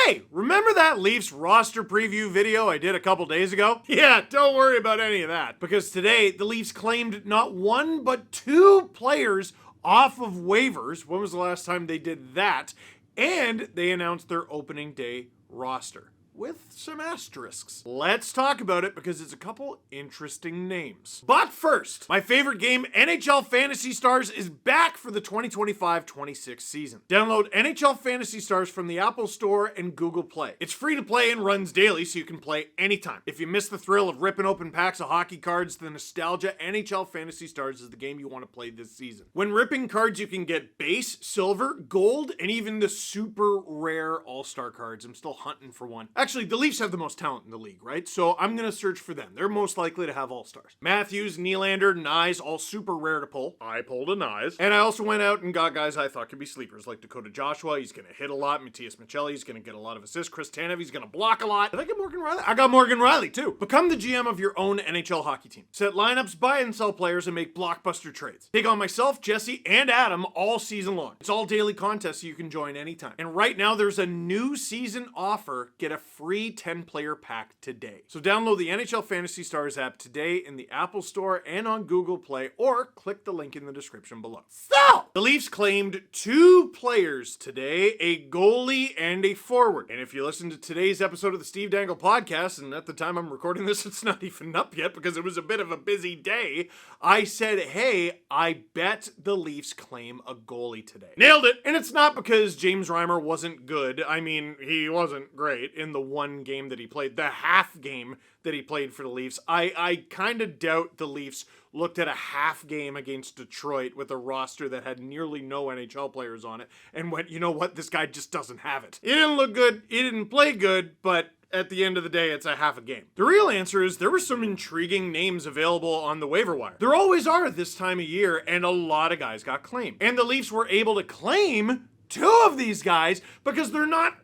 Hey, remember that Leafs roster preview video I did a couple days ago? Yeah, don't worry about any of that, because today the Leafs claimed not one but two players off of waivers. When was the last time they did that? And they announced their opening day roster with some asterisks. Let's talk about it because it's a couple interesting names. But first, my favorite game, NHL Fantasy Stars, is back for the 2025-26 season. Download NHL Fantasy Stars from the Apple Store and Google Play. It's free to play and runs daily, so you can play anytime. If you miss the thrill of ripping open packs of hockey cards, the nostalgia, NHL Fantasy Stars is the game you want to play this season. When ripping cards, you can get base, silver, gold, and even the super rare all-star cards. I'm still hunting for one. Actually, the Leafs have the most talent in the league, right? So I'm going to search for them. They're most likely to have all-stars. Matthews, Nylander, Nyes, all super rare to pull. I pulled a Nyes. And I also went out and got guys I thought could be sleepers, like Dakota Joshua. He's going to hit a lot. Matthias Michelli, he's going to get a lot of assists. Chris Tanev, he's going to block a lot. Did I get Morgan Riley? I got Morgan Riley, too. Become the GM of your own NHL hockey team. Set lineups, buy and sell players, and make blockbuster trades. Take on myself, Jesse, and Adam all season long. It's all daily contests, so you can join anytime. And right now, there's a new season offer. Get a free 10-player pack today. So download the NHL Fantasy Stars app today in the Apple Store and on Google Play, or click the link in the description below. So, the Leafs claimed two players today, a goalie and a forward. And if you listen to today's episode of the Steve Dangle podcast, and at the time I'm recording this, it's not even up yet because it was a bit of a busy day, I said, hey, I bet the Leafs claim a goalie today. Nailed it! And it's not because James Reimer wasn't good. I mean, he wasn't great in the one game that he played, the half game that he played for the Leafs. I kind of doubt the Leafs looked at a half game against Detroit with a roster that had nearly no NHL players on it and went, you know what, this guy just doesn't have it. He didn't look good, he didn't play good, but at the end of the day, it's a half a game. The real answer is there were some intriguing names available on the waiver wire. There always are this time of year, and a lot of guys got claimed. And the Leafs were able to claim two of these guys because they're not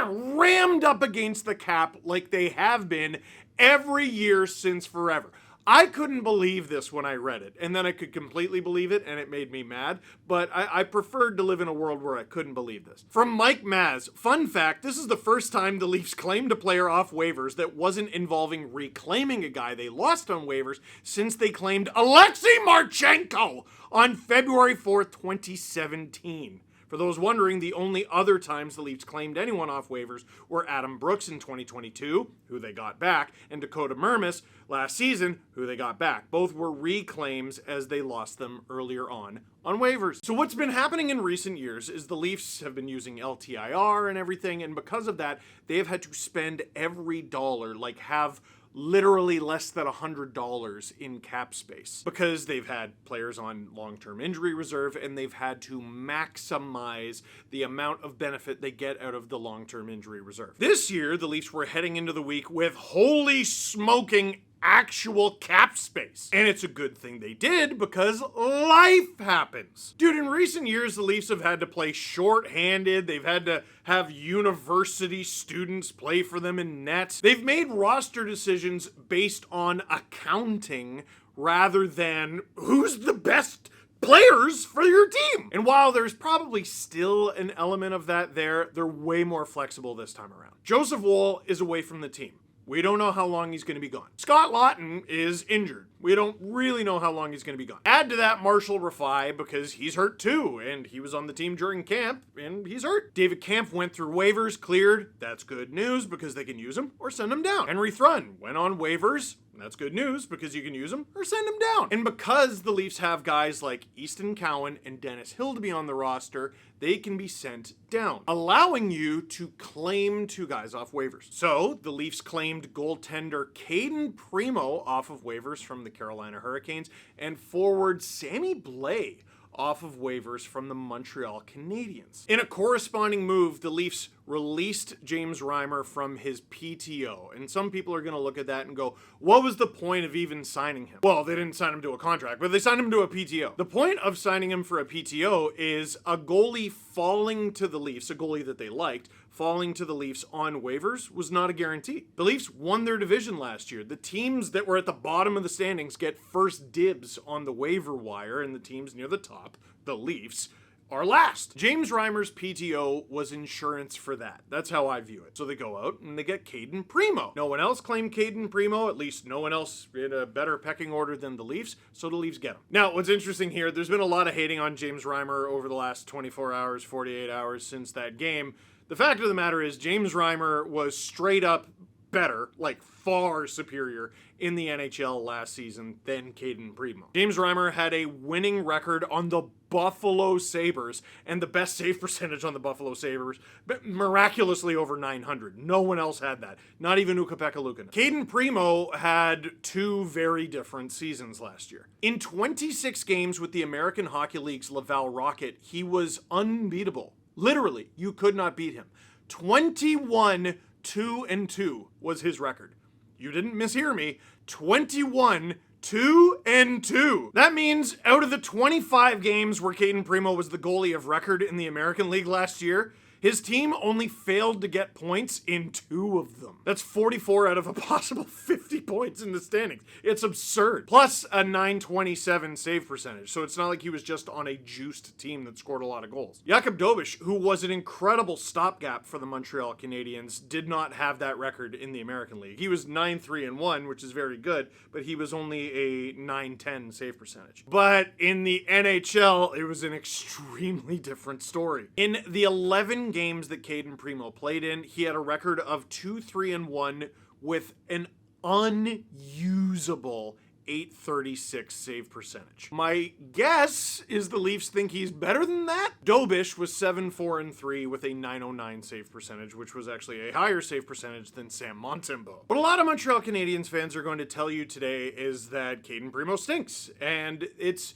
rammed up against the cap like they have been every year since forever. I couldn't believe this when I read it, and then I could completely believe it, and it made me mad, but I preferred to live in a world where I couldn't believe this. From Mike Maz, fun fact, this is the first time the Leafs claimed a player off waivers that wasn't involving reclaiming a guy they lost on waivers since they claimed Alexei Marchenko on February 4th, 2017. For those wondering, the only other times the Leafs claimed anyone off waivers were Adam Brooks in 2022, who they got back, and Dakota Mermis last season, who they got back. Both were reclaims as they lost them earlier on waivers. So what's been happening in recent years is the Leafs have been using LTIR and everything, and because of that, they have had to spend every dollar, like have literally less than $100 in cap space because they've had players on long-term injury reserve and they've had to maximize the amount of benefit they get out of the long-term injury reserve. This year, the Leafs were heading into the week with holy smoking actual cap space. And it's a good thing they did because life happens. Dude, in recent years, the Leafs have had to play short-handed. They've had to have university students play for them in nets. They've made roster decisions based on accounting rather than who's the best players for your team. And while there's probably still an element of that there, they're way more flexible this time around. Joseph Woll is away from the team. We don't know how long he's going to be gone. Scott Laughton is injured. We don't really know how long he's going to be gone. Add to that Marshall Rafai because he's hurt too, and he was on the team during camp, and he's hurt. David Kampf went through waivers, cleared. That's good news because they can use him or send him down. Henry Thrun went on waivers. That's good news because you can use them or send them down. And because the Leafs have guys like Easton Cowan and Dennis Hill to be on the roster, they can be sent down, allowing you to claim two guys off waivers. So the Leafs claimed goaltender Kaden Primo off of waivers from the Carolina Hurricanes and forward Sammy Blais off of waivers from the Montreal Canadiens. In a corresponding move, the Leafs released James Reimer from his PTO. And some people are going to look at that and go, what was the point of even signing him? Well, they didn't sign him to a contract, but they signed him to a PTO. The point of signing him for a PTO is a goalie falling to the Leafs, a goalie that they liked, falling to the Leafs on waivers was not a guarantee. The Leafs won their division last year. The teams that were at the bottom of the standings get first dibs on the waiver wire, and the teams near the top, the Leafs, are last. James Reimer's PTO was insurance for that. That's how I view it. So they go out and they get Kaden Primo. No one else claimed Kaden Primo, at least no one else in a better pecking order than the Leafs, so the Leafs get him. Now, what's interesting here, there's been a lot of hating on James Reimer over the last 24 hours, 48 hours since that game. The fact of the matter is James Reimer was straight up better, like far superior in the NHL last season than Kaden Primo. James Reimer had a winning record on the Buffalo Sabres and the best save percentage on the Buffalo Sabres, but miraculously over 900. No one else had that. Not even Ukko-Pekka Luukkonen. Kaden Primo had two very different seasons last year. In 26 games with the American Hockey League's Laval Rocket, he was unbeatable. Literally, you could not beat him. 21-2-2 was his record. You didn't mishear me. 21-2-2. That means out of the 25 games where Kaden Primo was the goalie of record in the American League last year, his team only failed to get points in 2 of them. That's 44 out of a possible 50 points in the standings. It's absurd. Plus a .927 save percentage, so it's not like he was just on a juiced team that scored a lot of goals. Jakub Dobeš, who was an incredible stopgap for the Montreal Canadiens, did not have that record in the American League. He was 9-3-1, which is very good, but he was only a .910 save percentage. But in the NHL, it was an extremely different story. In the 11 games that Kaden Primo played in, he had a record of 2-3-1 with an unusable .836 save percentage. My guess is the Leafs think he's better than that. Dobeš was 7-4-3 with a .909 save percentage, which was actually a higher save percentage than Sam Montembeault. What a lot of Montreal Canadiens fans are going to tell you today is that Kaden Primo stinks, and it's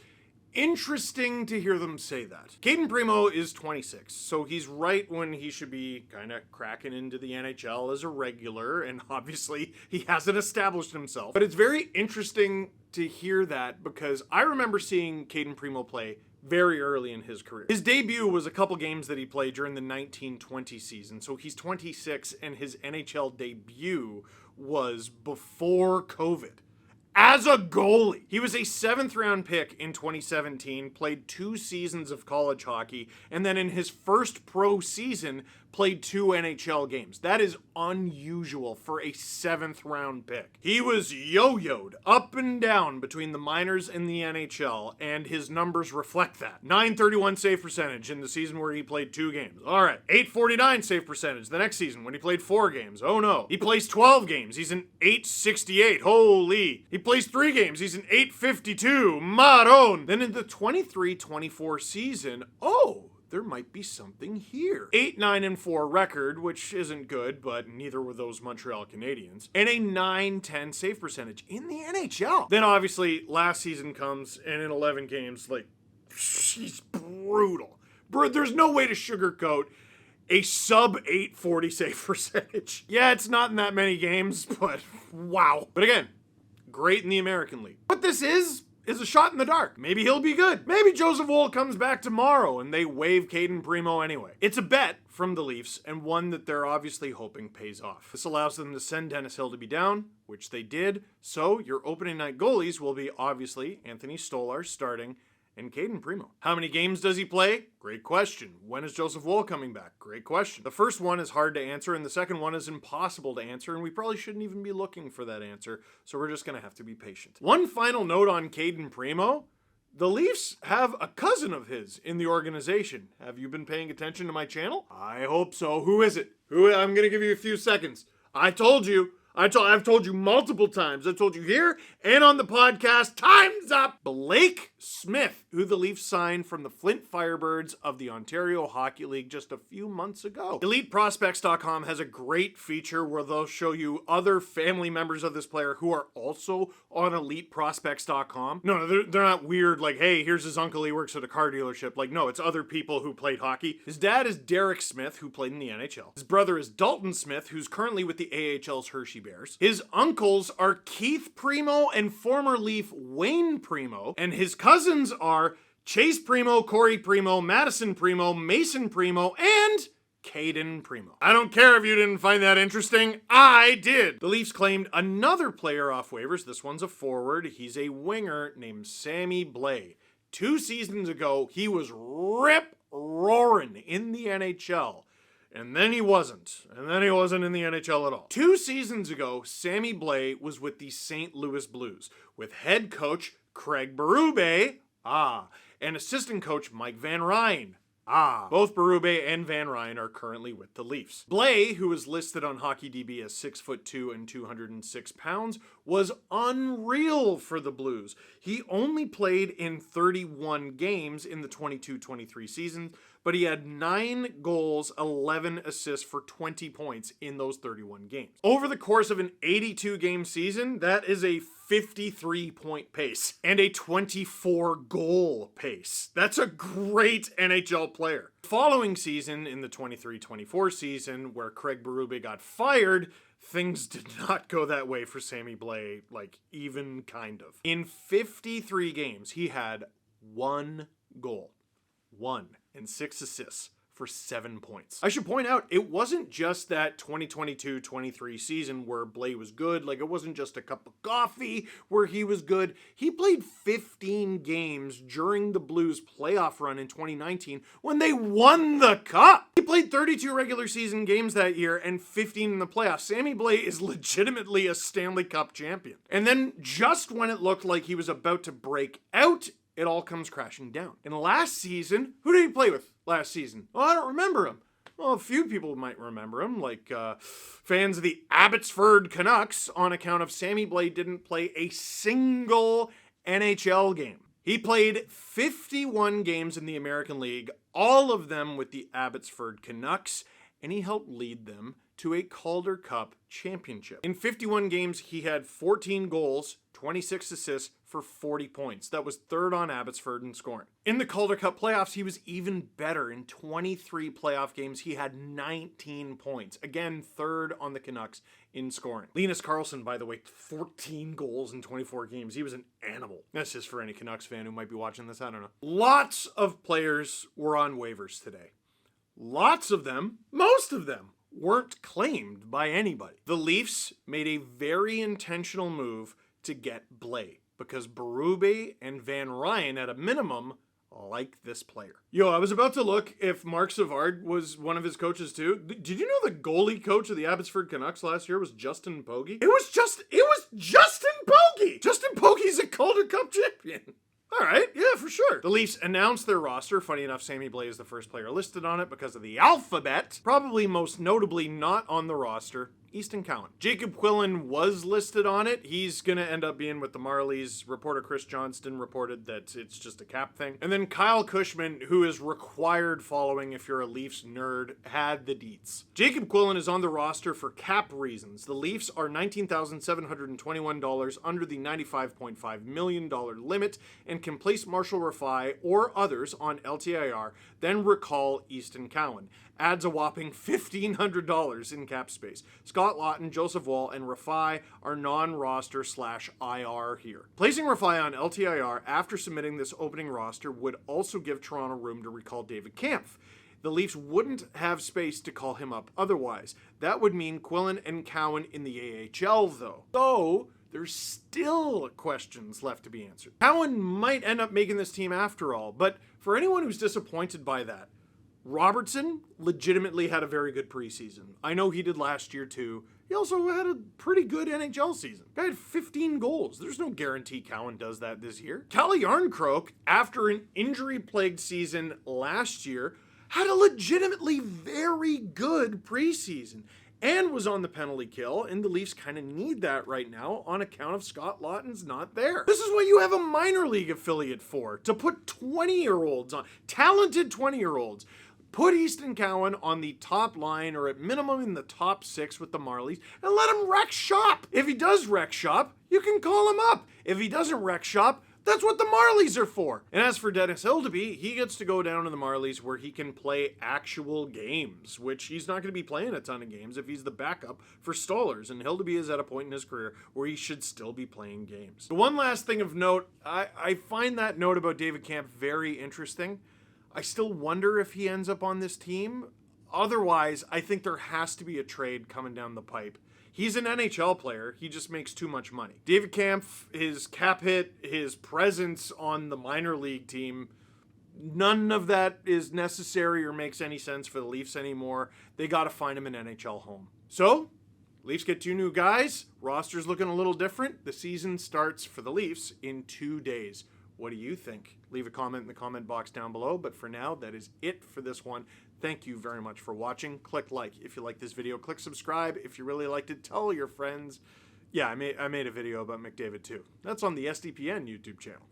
interesting to hear them say that. Kaden Primo is 26, so he's right when he should be kind of cracking into the NHL as a regular, and obviously he hasn't established himself. But it's very interesting to hear that because I remember seeing Kaden Primo play very early in his career. His debut was a couple games that he played during the 1920 season, so he's 26, and his NHL debut was before COVID. As a goalie, he was a 7th round pick in 2017, played 2 seasons of college hockey, and then in his first pro season, played 2 NHL games. That is unusual for a 7th round pick. He was yo-yoed up and down between the minors and the NHL, and his numbers reflect that. .931 save percentage in the season where he played 2 games. All right, .849 save percentage the next season when he played 4 games. Oh no. He plays 12 games. He's an .868. Holy. He plays 3 games. He's an .852. Maron. Then in the 23-24 season, there might be something here. 8-9-4 record, which isn't good, but neither were those Montreal Canadiens, and a .910 save percentage in the NHL. Then obviously last season comes, and in 11 games, he's brutal. There's no way to sugarcoat a sub .840 save percentage. Yeah, it's not in that many games, but wow. But again, great in the American League. What this is a shot in the dark. Maybe he'll be good. Maybe Joseph Woll comes back tomorrow and they waive Kaden Primo anyway. It's a bet from the Leafs and one that they're obviously hoping pays off. This allows them to send Dennis Hill to be down, which they did. So your opening night goalies will be obviously Anthony Stolar starting and Kaden Primo. How many games does he play? Great question. When is Joseph Woll coming back? Great question. The first one is hard to answer, and the second one is impossible to answer, and we probably shouldn't even be looking for that answer, so we're just going to have to be patient. One final note on Kaden Primo. The Leafs have a cousin of his in the organization. Have you been paying attention to my channel? I hope so. Who is it? I'm going to give you a few seconds. I told you. I've told you multiple times. I've told you here and on the podcast. Time's up! Blake Smith, who the Leafs signed from the Flint Firebirds of the Ontario Hockey League just a few months ago. EliteProspects.com has a great feature where they'll show you other family members of this player who are also on EliteProspects.com. No, they're not weird like, hey, here's his uncle, he works at a car dealership. Like, no, it's other people who played hockey. His dad is Derek Smith, who played in the NHL. His brother is Dalton Smith, who's currently with the AHL's Hershey Bears. His uncles are Keith Primo and former Leaf Wayne Primo, and his cousins are Chase Primo, Corey Primo, Madison Primo, Mason Primo, and Cayden Primo. I don't care if you didn't find that interesting. I did. The Leafs claimed another player off waivers. This one's a forward. He's a winger named Sammy Blais. 2 seasons ago, he was rip roaring in the NHL. And then he wasn't. And then he wasn't in the NHL at all. 2 seasons ago, Sammy Blais was with the St. Louis Blues with head coach Craig Berube, and assistant coach Mike Van Ryn. Both Berube and Van Ryn are currently with the Leafs. Blais, who is listed on HockeyDB as 6'2" and 206 pounds, was unreal for the Blues. He only played in 31 games in the 22-23 season, but he had 9 goals, 11 assists for 20 points in those 31 games. Over the course of an 82-game season, that is a 53-point pace and a 24-goal pace. That's a great NHL player. The following season, in the 23-24 season, where Craig Berube got fired, things did not go that way for Sammy Blais, even kind of. In 53 games, he had 1 goal. 1 and 6 assists for 7 points. I should point out, it wasn't just that 2022-23 season where Blais was good. It wasn't just a cup of coffee where he was good. He played 15 games during the Blues playoff run in 2019 when they won the cup. He played 32 regular season games that year and 15 in the playoffs. Sammy Blais is legitimately a Stanley Cup champion. And then just when it looked like he was about to break out, it all comes crashing down. And last season, who did he play with last season? Oh, I don't remember him. Well, a few people might remember him, fans of the Abbotsford Canucks, on account of Sammy Blais didn't play a single NHL game. He played 51 games in the American League, all of them with the Abbotsford Canucks, and he helped lead them to a Calder Cup championship. In 51 games, he had 14 goals, 26 assists for 40 points. That was third on Abbotsford in scoring. In the Calder Cup playoffs, he was even better. In 23 playoff games, he had 19 points. Again, third on the Canucks in scoring. Linus Karlsson, by the way, 14 goals in 24 games. He was an animal. That's just for any Canucks fan who might be watching this. I don't know. Lots of players were on waivers today. Lots of them, most of them, weren't claimed by anybody. The Leafs made a very intentional move to get Blais because Berube and Van Ryn, at a minimum, like this player. I was about to look if Mark Savard was one of his coaches too. Did you know the goalie coach of the Abbotsford Canucks last year was Justin Pogge? It was Justin Pogge! Justin Pogge's a Calder Cup champion. All right, yeah, for sure. The Leafs announced their roster. Funny enough, Sammy Blais is the first player listed on it because of the alphabet. Probably most notably not on the roster, Easton Cowan. Jacob Quillen was listed on it. He's going to end up being with the Marlies. Reporter Chris Johnston reported that it's just a cap thing. And then Kyle Cushman, who is required following if you're a Leafs nerd, had the deets. Jacob Quillen is on the roster for cap reasons. The Leafs are $19,721 under the $95.5 million limit and can place Marshall Rafai or others on LTIR, then recall Easton Cowan. Adds a whopping $1,500 in cap space. Scott Laughton, Joseph Wall, and Rafai are non-roster /IR here. Placing Rafai on LTIR after submitting this opening roster would also give Toronto room to recall David Kampf. The Leafs wouldn't have space to call him up otherwise. That would mean Quillen and Cowan in the AHL, though. So there's still questions left to be answered. Cowan might end up making this team after all, but for anyone who's disappointed by that, Robertson legitimately had a very good preseason. I know he did last year too. He also had a pretty good NHL season. Guy had 15 goals. There's no guarantee Cowan does that this year. Calle Jarnkrok, after an injury-plagued season last year, had a legitimately very good preseason and was on the penalty kill, and the Leafs kind of need that right now on account of Scott Laughton's not there. This is what you have a minor league affiliate for, to put 20-year-olds on, talented 20-year-olds. Put Easton Cowan on the top line or at minimum in the top 6 with the Marlies and let him wreck shop. If he does wreck shop, you can call him up. If he doesn't wreck shop, that's what the Marlies are for. And as for Dennis Hildeby, he gets to go down to the Marlies where he can play actual games, which he's not going to be playing a ton of games if he's the backup for Stollers. And Hildeby is at a point in his career where he should still be playing games. The one last thing of note, I find that note about David Kampf very interesting. I still wonder if he ends up on this team. Otherwise, I think there has to be a trade coming down the pipe. He's an NHL player. He just makes too much money. David Kampf, his cap hit, his presence on the minor league team, None of that is necessary or makes any sense for the Leafs anymore. They got to find him an NHL home. So, Leafs get 2 new guys. Roster's looking a little different. The season starts for the Leafs in 2 days. What do you think? Leave a comment in the comment box down below. But for now, that is it for this one. Thank you very much for watching. Click like if you like this video. Click subscribe if you really liked it. Tell your friends. Yeah, I made a video about McDavid too. That's on the SDPN YouTube channel.